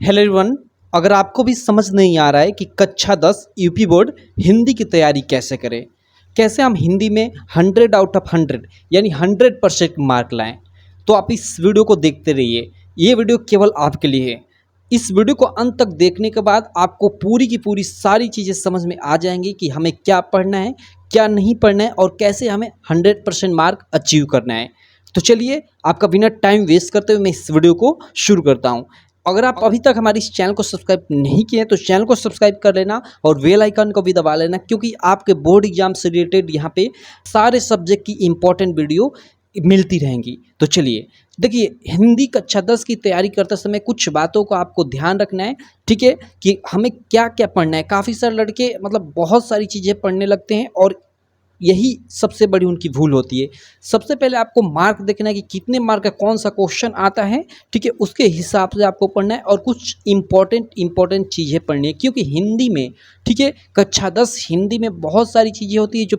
Hello everyone. अगर आपको भी समझ नहीं आ रहा है कि कक्षा 10 यूपी बोर्ड हिंदी की तैयारी कैसे करें, कैसे हम हिंदी में 100 आउट ऑफ 100 यानी 100% मार्क लाएं, तो आप इस वीडियो को देखते रहिए। ये वीडियो केवल आपके लिए है। इस वीडियो को अंत तक देखने के बाद आपको पूरी की पूरी सारी चीज़ें समझ में आ जाएंगी कि हमें क्या पढ़ना है, क्या नहीं पढ़ना है और कैसे हमें 100% मार्क अचीव करना है। तो चलिए, आपका बिना टाइम वेस्ट करते हुए मैं इस वीडियो को शुरू करता हूँ। अगर आप अभी तक हमारे इस चैनल को सब्सक्राइब नहीं किए हैं तो चैनल को सब्सक्राइब कर लेना और बेल आइकन को भी दबा लेना, क्योंकि आपके बोर्ड एग्जाम से रिलेटेड यहाँ पे सारे सब्जेक्ट की इंपॉर्टेंट वीडियो मिलती रहेंगी। तो चलिए देखिए, हिंदी कक्षा 10 की तैयारी करते समय कुछ बातों को आपको ध्यान रखना है, ठीक है, कि हमें क्या क्या पढ़ना है। काफ़ी सारे लड़के बहुत सारी चीज़ें पढ़ने लगते हैं और यही सबसे बड़ी उनकी भूल होती है। सबसे पहले आपको मार्क देखना है कि कितने मार्क का कौन सा क्वेश्चन आता है, ठीक है, उसके हिसाब से आपको पढ़ना है और कुछ इंपॉर्टेंट चीज़ें पढ़नी है, क्योंकि हिंदी में, ठीक है, कक्षा 10 हिंदी में बहुत सारी चीज़ें होती है जो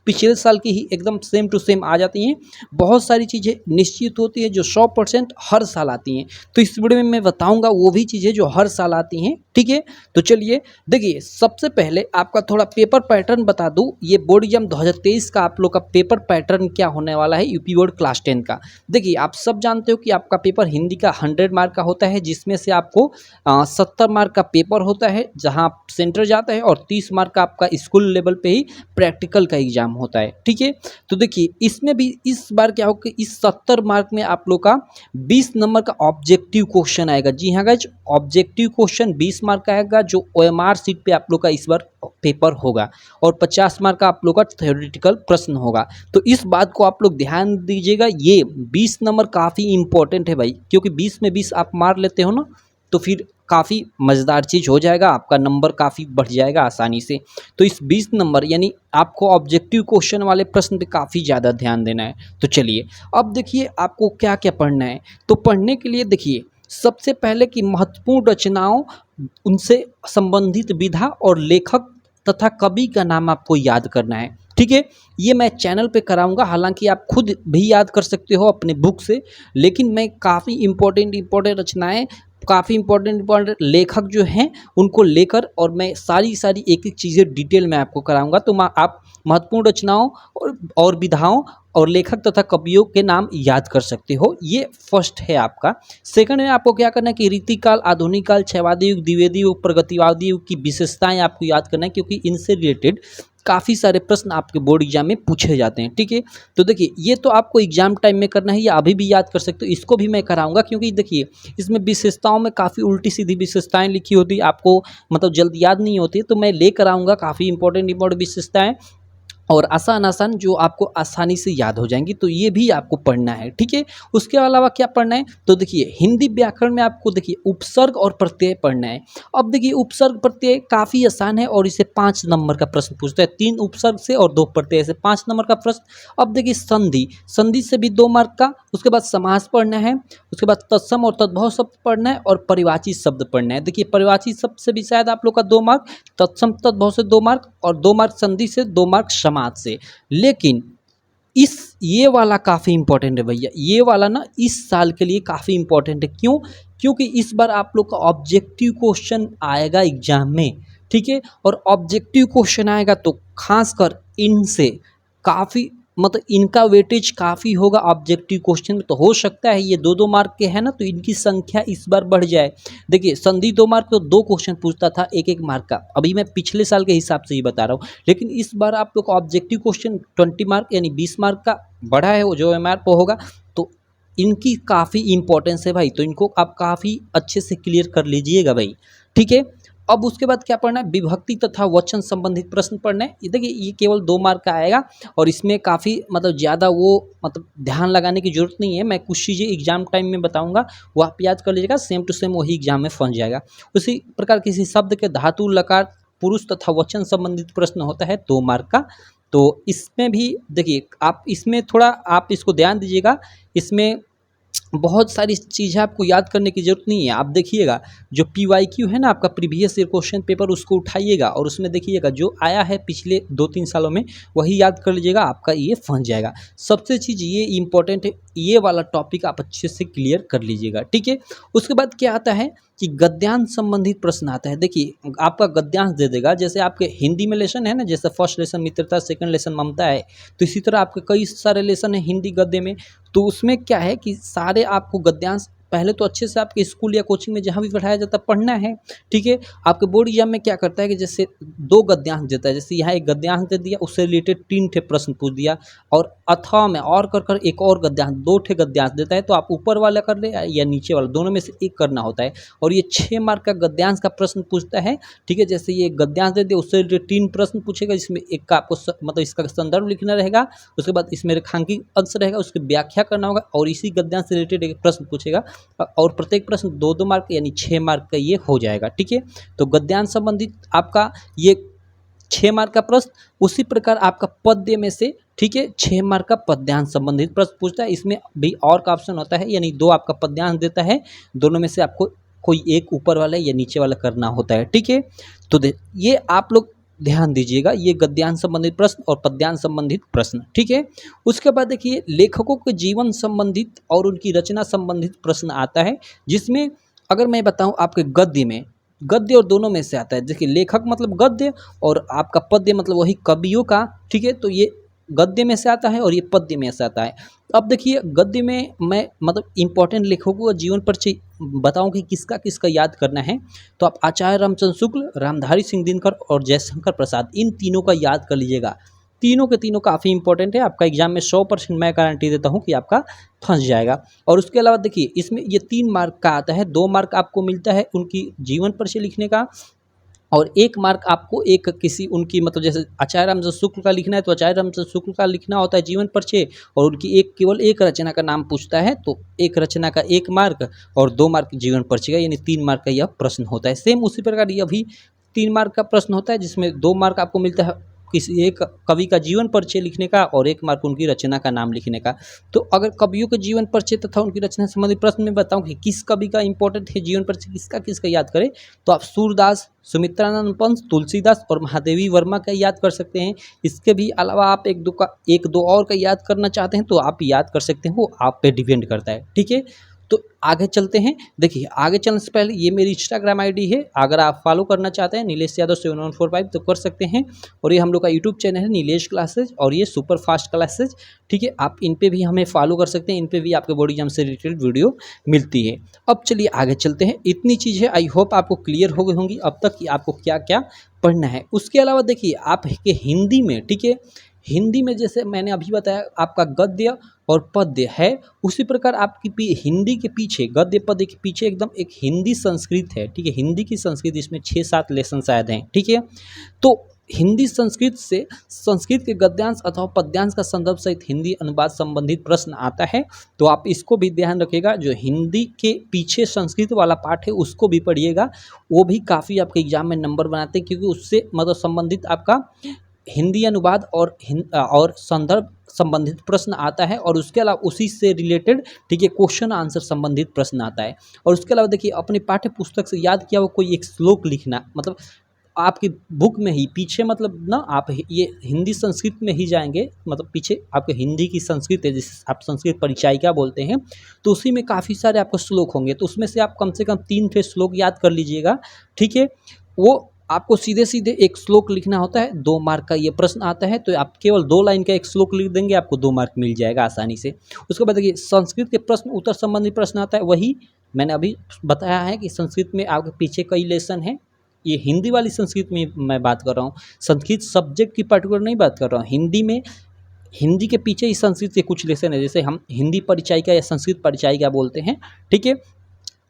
पिछले साल की ही एकदम सेम टू सेम आ जाती हैं। बहुत सारी चीज़ें निश्चित होती हैं जो 100% हर साल आती हैं। तो इस वीडियो में मैं बताऊंगा वो भी चीज़ें जो हर साल आती हैं, ठीक है। तो चलिए देखिए, सबसे पहले आपका थोड़ा पेपर पैटर्न बता दूं। ये बोर्ड एग्जाम 2023 का आप लोग का पेपर पैटर्न क्या होने वाला है यूपी बोर्ड क्लास 10 का। देखिए, आप सब जानते हो कि आपका पेपर हिंदी का 100 मार्क का होता है, जिसमें से आपको 70 मार्क का पेपर होता है जहां सेंटर जाता है, और 30 मार्क का आपका स्कूल लेवल पे ही प्रैक्टिकल का एग्जाम होता है, ठीक है। तो देखिए, इसमें भी इस बार क्या होगा, इस 70 मार्क में आप लोग का 20 नंबर का ऑब्जेक्टिव क्वेश्चन आएगा। जी हाँ गाइज, ऑब्जेक्टिव क्वेश्चन 20 मार्क का आएगा, जो ओएमआर सीट पे आप लोग का इस बार पेपर होगा, और 50 मार्क का आप लोग का थ्योरेटिकल प्रश्न होगा। तो इस बात को आप लोग ध्यान दीजिएगा, ये 20 नंबर काफ़ी इंपॉर्टेंट है भाई, क्योंकि 20 में 20 आप मार लेते हो ना, तो फिर काफ़ी मज़ेदार चीज़ हो जाएगा, आपका नंबर काफ़ी बढ़ जाएगा आसानी से। तो इस 20 नंबर यानी आपको ऑब्जेक्टिव क्वेश्चन वाले प्रश्न पे काफ़ी ज़्यादा ध्यान देना है। तो चलिए अब देखिए आपको क्या क्या पढ़ना है। तो पढ़ने के लिए देखिए, सबसे पहले कि महत्वपूर्ण रचनाओं, उनसे संबंधित विधा और लेखक तथा कवि का नाम आपको याद करना है, ठीक है। ये मैं चैनल पे कराऊंगा, हालांकि आप खुद भी याद कर सकते हो अपने बुक से, लेकिन मैं काफ़ी इंपॉर्टेंट रचनाएं, काफ़ी इंपॉर्टेंट लेखक जो हैं उनको लेकर, और मैं सारी एक एक चीज़ें डिटेल में आपको कराऊंगा। तो आप महत्वपूर्ण रचनाओं और विधाओं और लेखक तथा कवियों के नाम याद कर सकते हो। ये फर्स्ट है आपका। सेकंड में आपको क्या करना है कि रीतिकाल, आधुनिक काल, क्षयवादी युग, द्विवेदी युग, प्रगतिवादी युग की विशेषताएं आपको याद करना है, क्योंकि इनसे रिलेटेड काफ़ी सारे प्रश्न आपके बोर्ड एग्जाम में पूछे जाते हैं, ठीक है। तो देखिए, ये तो आपको एग्जाम टाइम में करना है या अभी भी याद कर सकते हो, इसको भी मैं कराऊंगा, क्योंकि देखिए इसमें विशेषताओं में काफ़ी उल्टी सीधी विशेषताएं लिखी होती है, आपको जल्द याद नहीं होती, तो मैं लेकर आऊँगा काफ़ी इंपॉर्टेंट विशेषताएं, और आसान जो आपको आसानी से याद हो जाएंगी। तो ये भी आपको पढ़ना है, ठीक है। उसके अलावा क्या पढ़ना है, तो देखिए हिंदी व्याकरण में आपको देखिए उपसर्ग और प्रत्यय पढ़ना है। अब देखिए, उपसर्ग प्रत्यय काफ़ी आसान है और इसे 5 नंबर का प्रश्न पूछता है। 3 उपसर्ग से और 2 प्रत्यय से 5 नंबर का प्रश्न। अब देखिए, संधि से भी 2 मार्क का। उसके बाद समास पढ़ना है, उसके बाद तत्सम और तद्भव शब्द पढ़ना है, और परिवाची शब्द पढ़ना है। देखिए, परिवाची शब्द से भी शायद आप लोग का 2 मार्क, तत्सम तद्भव से 2 मार्क, और 2 मार्क संधि से, 2 मार्क समास से। लेकिन ये वाला काफ़ी इंपॉर्टेंट है भैया, ये वाला ना इस साल के लिए काफ़ी इंपॉर्टेंट है। क्यों? क्योंकि इस बार आप लोग का ऑब्जेक्टिव क्वेश्चन आएगा एग्जाम में, ठीक है। और ऑब्जेक्टिव क्वेश्चन आएगा तो खासकर इनसे काफ़ी इनका वेटेज काफ़ी होगा ऑब्जेक्टिव क्वेश्चन में। तो हो सकता है ये 2-2 मार्क के हैं ना, तो इनकी संख्या इस बार बढ़ जाए। देखिए, संधि 2 मार्क तो 2 क्वेश्चन पूछता था 1-1 मार्क का, अभी मैं पिछले साल के हिसाब से ही बता रहा हूँ, लेकिन इस बार आप लोग का ऑब्जेक्टिव क्वेश्चन 20 मार्क यानी 20 मार्क का बढ़ा है, वो जो एम आर पे होगा। तो इनकी काफ़ी इंपॉर्टेंस है भाई, तो इनको आप काफ़ी अच्छे से क्लियर कर लीजिएगा भाई, ठीक है। अब उसके बाद क्या पढ़ना है, विभक्ति तथा वचन संबंधित प्रश्न पढ़ना है। ये देखिए, ये केवल 2 मार्क का आएगा, और इसमें काफ़ी ज़्यादा ध्यान लगाने की जरूरत नहीं है। मैं कुछ चीज़ें एग्जाम टाइम में बताऊंगा, वो आप याद कर लीजिएगा, सेम टू सेम वही एग्जाम में फंस जाएगा। उसी प्रकार किसी शब्द के धातु, लकार, पुरुष तथा वचन संबंधित प्रश्न होता है 2 मार्क का। तो इसमें भी देखिए, आप इसमें थोड़ा आप इसको ध्यान दीजिएगा, इसमें बहुत सारी चीज़ें आपको याद करने की ज़रूरत नहीं है। आप देखिएगा जो PYQ है ना आपका प्रीवियस ईयर क्वेश्चन पेपर, उसको उठाइएगा और उसमें देखिएगा जो आया है पिछले 2-3 सालों में वही याद कर लीजिएगा, आपका ये फंस जाएगा। सबसे चीज़ ये इम्पोर्टेंट है, ये वाला टॉपिक आप अच्छे से क्लियर कर लीजिएगा, ठीक है। उसके बाद क्या आता है कि गद्यांश संबंधित प्रश्न आता है। देखिए आपका गद्यांश दे देगा, जैसे आपके हिंदी में लेसन है ना, जैसे फर्स्ट लेसन मित्रता, सेकंड लेसन ममता है, तो इसी तरह आपके कई सारे लेसन है हिंदी गद्य में। तो उसमें क्या है कि सारे आपको गद्यांश पहले तो अच्छे से आपके स्कूल या कोचिंग में जहाँ भी पढ़ाया जाता है पढ़ना है, ठीक है। आपके बोर्ड एग्जाम में क्या करता है कि जैसे 2 गद्यांश देता है, जैसे यहाँ एक गद्यांश दे दिया, उससे रिलेटेड 3 ठे प्रश्न पूछ दिया, और अथवा में और कर एक और गद्यांश, 2 ठे गद्यांश देता है, तो आप ऊपर वाला कर ले या नीचे वाला, दोनों में से एक करना होता है। और ये 6 मार्क का गद्यांश का प्रश्न पूछता है, ठीक है। जैसे ये गद्यांश दे दिया, उससे रिलेटेड 3 प्रश्न पूछेगा, जिसमें एक का आपको मतलब इसका संदर्भ लिखना रहेगा, उसके बाद इसमें रेखांकित अंश रहेगा, उसकी व्याख्या करना होगा, और इसी गद्यांश से रिलेटेड एक प्रश्न पूछेगा, और प्रत्येक प्रश्न 2-2 मार्क यानी 6 मार्क का ये हो जाएगा, ठीक है। तो गद्यांश संबंधित आपका ये 6 मार्क का प्रश्न। उसी प्रकार आपका पद्य में से, ठीक है, 6 मार्क का पद्यांश संबंधित प्रश्न पूछता है। इसमें भी और का ऑप्शन होता है, यानी 2 आपका पद्यांश देता है, दोनों में से आपको कोई एक ऊपर वाला या नीचे वाला करना होता है, ठीक है। तो ये आप लोग ध्यान दीजिएगा, ये गद्यांश संबंधित प्रश्न और पद्यांश संबंधित प्रश्न, ठीक है। उसके बाद देखिए लेखकों के जीवन संबंधित और उनकी रचना संबंधित प्रश्न आता है, जिसमें अगर मैं बताऊं आपके गद्य में, गद्य और दोनों में से आता है। देखिए लेखक मतलब गद्य और आपका पद्य मतलब वही कवियों का, ठीक है। तो ये गद्य में से आता है और ये पद्य में से आता है। अब देखिए गद्य में मैं मतलब इंपॉर्टेंट लेखकों का जीवन परिचय बताऊं कि किसका किसका याद करना है, तो आप आचार्य रामचंद्र शुक्ल, रामधारी सिंह दिनकर और जयशंकर प्रसाद, इन तीनों का याद कर लीजिएगा। तीनों के तीनों काफ़ी इंपॉर्टेंट है, आपका एग्जाम में 100% मैं गारंटी देता हूँ कि आपका फंस जाएगा। और उसके अलावा देखिए इसमें ये 3 मार्क का आता है, 2 मार्क आपको मिलता है उनकी जीवन परिचय लिखने का, और 1 मार्क आपको एक किसी उनकी मतलब जैसे आचार्य रामचंद्र शुक्ल का लिखना है तो आचार्य रामचंद्र शुक्ल का लिखना होता है जीवन परिचय, और उनकी एक केवल एक रचना का नाम पूछता है, तो एक रचना का 1 मार्क और 2 मार्क जीवन परिचय का, यानी 3 मार्क का यह प्रश्न होता है। सेम उसी प्रकार यह भी 3 मार्क का प्रश्न होता है, जिसमें 2 मार्क आपको मिलता है किसी एक कवि का जीवन परिचय लिखने का और 1 मार्क उनकी रचना का नाम लिखने का। तो अगर कवियों के जीवन परिचय तथा उनकी रचना संबंधित प्रश्न में बताऊं कि किस कवि का इंपॉर्टेंट है जीवन परिचय, किसका किसका याद करें, तो आप सूरदास, सुमित्रानंद पंत, तुलसीदास और महादेवी वर्मा का याद कर सकते हैं। इसके भी अलावा आप एक दो और का याद करना चाहते हैं तो आप याद कर सकते हैं, वो आप पे डिपेंड करता है, ठीक है। तो आगे चलते हैं। देखिए आगे चलने से पहले ये मेरी इंस्टाग्राम आईडी है, अगर आप फॉलो करना चाहते हैं नीलेश यादव 7145 तो कर सकते हैं, और ये हम लोग का यूट्यूब चैनल है नीलेश क्लासेज, और ये सुपर फास्ट क्लासेज, ठीक है। आप इन पे भी हमें फॉलो कर सकते हैं, इन पे भी आपके बोर्ड एग्जाम से रिलेटेड वीडियो मिलती है। अब चलिए आगे चलते हैं। इतनी चीज़ है, आई होप आपको क्लियर हो गई होंगी अब तक कि आपको क्या क्या पढ़ना है। उसके अलावा देखिए आपके हिंदी में, ठीक है, हिंदी में जैसे मैंने अभी बताया आपका गद्य और पद्य है, उसी प्रकार आपकी हिंदी के पीछे, गद्य पद्य के पीछे एकदम एक हिंदी संस्कृत है, ठीक है। हिंदी की संस्कृत इसमें 6-7 लेसन शायद हैं, ठीक है। तो हिंदी संस्कृत से संस्कृत के गद्यांश अथवा पद्यांश का संदर्भ सहित हिंदी अनुवाद संबंधित प्रश्न आता है, तो आप इसको भी ध्यान रखिएगा। जो हिंदी के पीछे संस्कृत वाला पार्ट है उसको भी पढ़िएगा, वो भी काफ़ी आपके एग्जाम में नंबर बनाते हैं, क्योंकि उससे मतलब संबंधित आपका हिंदी अनुवाद और संदर्भ संबंधित प्रश्न आता है, और उसके अलावा उसी से रिलेटेड, ठीक है, क्वेश्चन आंसर संबंधित प्रश्न आता है। और उसके अलावा देखिए अपनी पाठ्य पुस्तक से याद किया हुआ कोई एक श्लोक लिखना, मतलब आपकी बुक में ही पीछे, मतलब ना आप ये हिंदी संस्कृत में ही जाएंगे, मतलब पीछे आपके हिंदी की संस्कृत है जिसे आप संस्कृत परिचायिका बोलते हैं, तो उसी में काफ़ी सारे आपको श्लोक होंगे, तो उसमें से आप कम से कम 3 ठे श्लोक याद कर लीजिएगा, ठीक है। वो आपको सीधे सीधे एक श्लोक लिखना होता है, 2 मार्क का ये प्रश्न आता है, तो आप केवल 2 लाइन का एक श्लोक लिख देंगे, आपको 2 मार्क मिल जाएगा आसानी से। उसके बाद देखिए संस्कृत के प्रश्न उत्तर संबंधी प्रश्न आता है, वही मैंने अभी बताया है कि संस्कृत में आपके पीछे कई लेसन हैं। ये हिंदी वाली संस्कृत में मैं बात कर रहा हूँ, संस्कृत सब्जेक्ट की पर्टिकुलर नहीं बात कर रहा हूँ। हिंदी में, हिंदी के पीछे ही संस्कृत के कुछ लेसन है, जैसे हम हिंदी परिचायिका या संस्कृत परिचायिका बोलते हैं, ठीक है।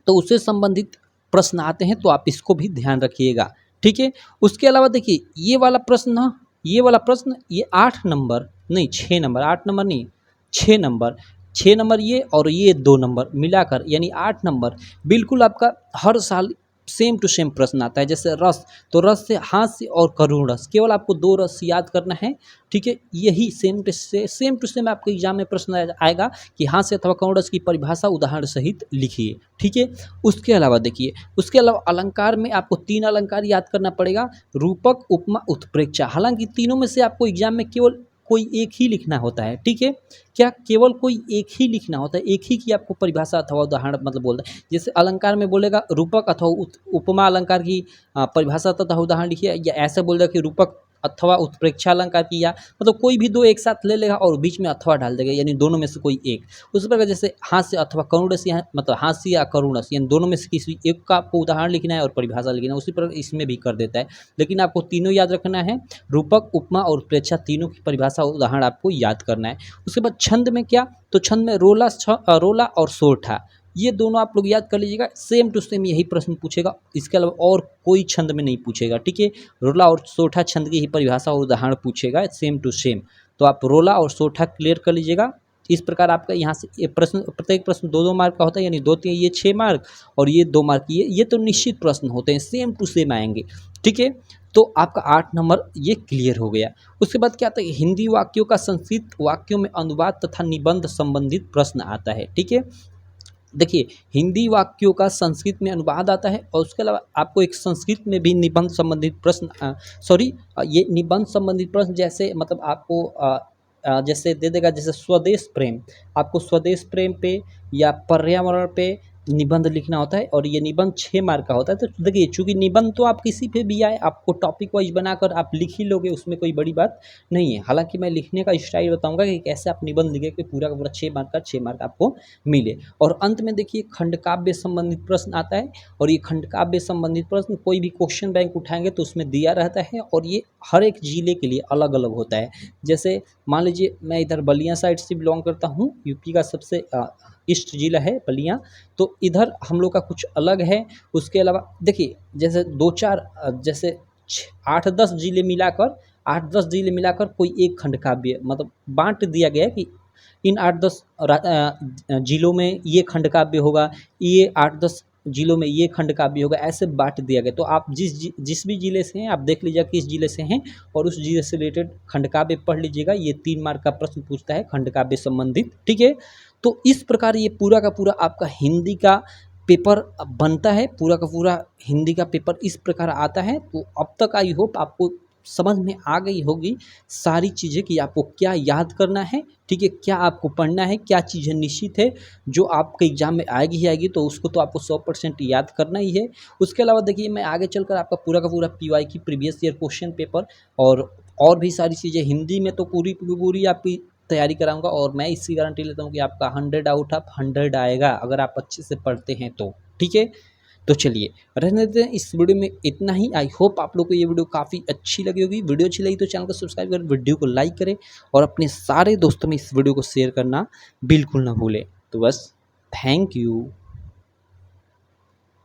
तो उससे संबंधित प्रश्न आते हैं, तो आप इसको भी ध्यान रखिएगा, ठीक है। उसके अलावा देखिए ये वाला प्रश्न, ये 8 नंबर नहीं 6 नंबर, 8 नंबर नहीं 6 नंबर, 6 नंबर ये और ये 2 नंबर मिलाकर यानी 8 नंबर बिल्कुल आपका हर साल सेम टू सेम प्रश्न आता है। जैसे रस, तो रस से हास्य और करुण रस, केवल आपको 2 रस याद करना है, ठीक है। यही सेम टू सेम आपके एग्जाम में प्रश्न आएगा कि हास्य अथवा करुण रस की परिभाषा उदाहरण सहित लिखिए, ठीक है। उसके अलावा देखिए, उसके अलावा अलंकार में आपको 3 अलंकार याद करना पड़ेगा, रूपक, उपमा, उत्प्रेक्षा। हालांकि तीनों में से आपको एग्जाम में केवल कोई एक ही लिखना होता है, ठीक है। क्या केवल कोई एक ही लिखना होता है, एक ही की आपको परिभाषा अथवा उदाहरण मतलब बोलता है। जैसे अलंकार में बोलेगा रूपक अथवा उपमा अलंकार की परिभाषा तथा उदाहरण लिखिए, या ऐसे बोल देगा कि रूपक अथवा उत्प्रेक्षा अलंकार की, या मतलब कोई भी 2 एक साथ ले लेगा और बीच में अथवा डाल देगा, यानी दोनों में से कोई एक। उस प्रकार जैसे हास्य अथवा करुण रस, यहाँ मतलब हास्य या करुण रस, यानी दोनों में से किसी एक का आपको उदाहरण लिखना है और परिभाषा लिखना है। उसी प्रकार इसमें भी कर देता है, लेकिन आपको तीनों याद रखना है, रूपक, उपमा और उत्प्रेक्षा, तीनों की परिभाषा उदाहरण आपको याद करना है। उसके बाद छंद में क्या, तो छंद में रोला और सोरठा, ये दोनों आप लोग याद कर लीजिएगा। सेम टू सेम यही प्रश्न पूछेगा, इसके अलावा और कोई छंद में नहीं पूछेगा, ठीक है। रोला और सोठा छंद की ही परिभाषा और उदाहरण पूछेगा सेम टू सेम। तो आप रोला और सोठा क्लियर कर लीजिएगा। इस प्रकार आपका यहाँ से ये प्रश्न, प्रत्येक प्रश्न 2-2 मार्क का होता है, यानी 2-3 ये 6 मार्क और ये 2 मार्क, ये तो निश्चित प्रश्न होते हैं, सेम टू सेम आएंगे, ठीक है। तो आपका 8 नंबर ये क्लियर हो गया। उसके बाद क्या आता है, हिंदी वाक्यों का संस्कृत वाक्यों में अनुवाद तथा निबंध संबंधित प्रश्न आता है, ठीक है। देखिए, हिंदी वाक्यों का संस्कृत में अनुवाद आता है, और उसके अलावा आपको एक संस्कृत में भी निबंध संबंधित प्रश्न ये निबंध संबंधित प्रश्न, जैसे मतलब आपको जैसे दे देगा, जैसे स्वदेश प्रेम, आपको स्वदेश प्रेम पे या पर्यावरण पे निबंध लिखना होता है, और ये निबंध 6 मार्क का होता है। तो देखिए, चूंकि निबंध तो आप किसी पे भी आए, आपको टॉपिक वाइज बनाकर आप लिख ही लोगे, उसमें कोई बड़ी बात नहीं है। हालांकि मैं लिखने का स्टाइल बताऊंगा कि कैसे आप निबंध लिखे कि पूरा का पूरा 6 मार्क का 6 मार्क आपको मिले। और अंत में देखिए, खंडकाव्य संबंधित प्रश्न आता है, और ये खंडकाव्य संबंधित प्रश्न कोई भी क्वेश्चन बैंक उठाएंगे तो उसमें दिया रहता है, और ये हर एक जिले के लिए अलग अलग होता है। जैसे मान लीजिए, मैं इधर बलिया साइड से बिलोंग करता हूँ, यूपी का सबसे ईस्ट जिला है बलिया, तो इधर हम लोग का कुछ अलग है। उसके अलावा देखिए, जैसे 2-4 जैसे 8-10 जिले मिलाकर, 8-10 जिले मिलाकर कोई एक खंडकाव्य मतलब बांट दिया गया है कि इन 8-10 जिलों में ये खंडकाव्य होगा, ये 8-10 जिलों में ये खंडकाव्य होगा, ऐसे बांट दिया गया। तो आप जिस भी जिले से हैं, आप देख लीजिएगा किस जिले से हैं, और उस जिले से रिलेटेड खंडकाव्य पढ़ लीजिएगा। ये 3 मार्क का प्रश्न पूछता है खंडकाव्य संबंधित, ठीक है। तो इस प्रकार ये पूरा का पूरा आपका हिंदी का पेपर बनता है, पूरा का पूरा हिंदी का पेपर इस प्रकार आता है। तो अब तक आई होप आपको समझ में आ गई होगी सारी चीज़ें कि आपको क्या याद करना है, ठीक है, क्या आपको पढ़ना है, क्या चीज़ें निश्चित है जो आपके एग्जाम में आएगी ही आएगी, तो उसको तो आपको 100% याद करना ही है। उसके अलावा देखिए, मैं आगे चलकर आपका पूरा का पूरा PY की प्रीवियस ईयर क्वेश्चन पेपर और भी सारी चीज़ें हिंदी में तो पूरी आपकी तैयारी कराऊंगा, और मैं इसकी गारंटी लेता हूँ कि आपका 100 आउट ऑफ 100 आएगा, अगर आप अच्छे से पढ़ते हैं तो, ठीक है। तो चलिए, रहने देते हैं इस वीडियो में इतना ही। आई होप आप लोग को ये वीडियो काफ़ी अच्छी लगी होगी। वीडियो अच्छी लगी तो चैनल को सब्सक्राइब करें, वीडियो को लाइक करें, और अपने सारे दोस्तों में इस वीडियो को शेयर करना बिल्कुल ना भूलें। तो बस, थैंक यू।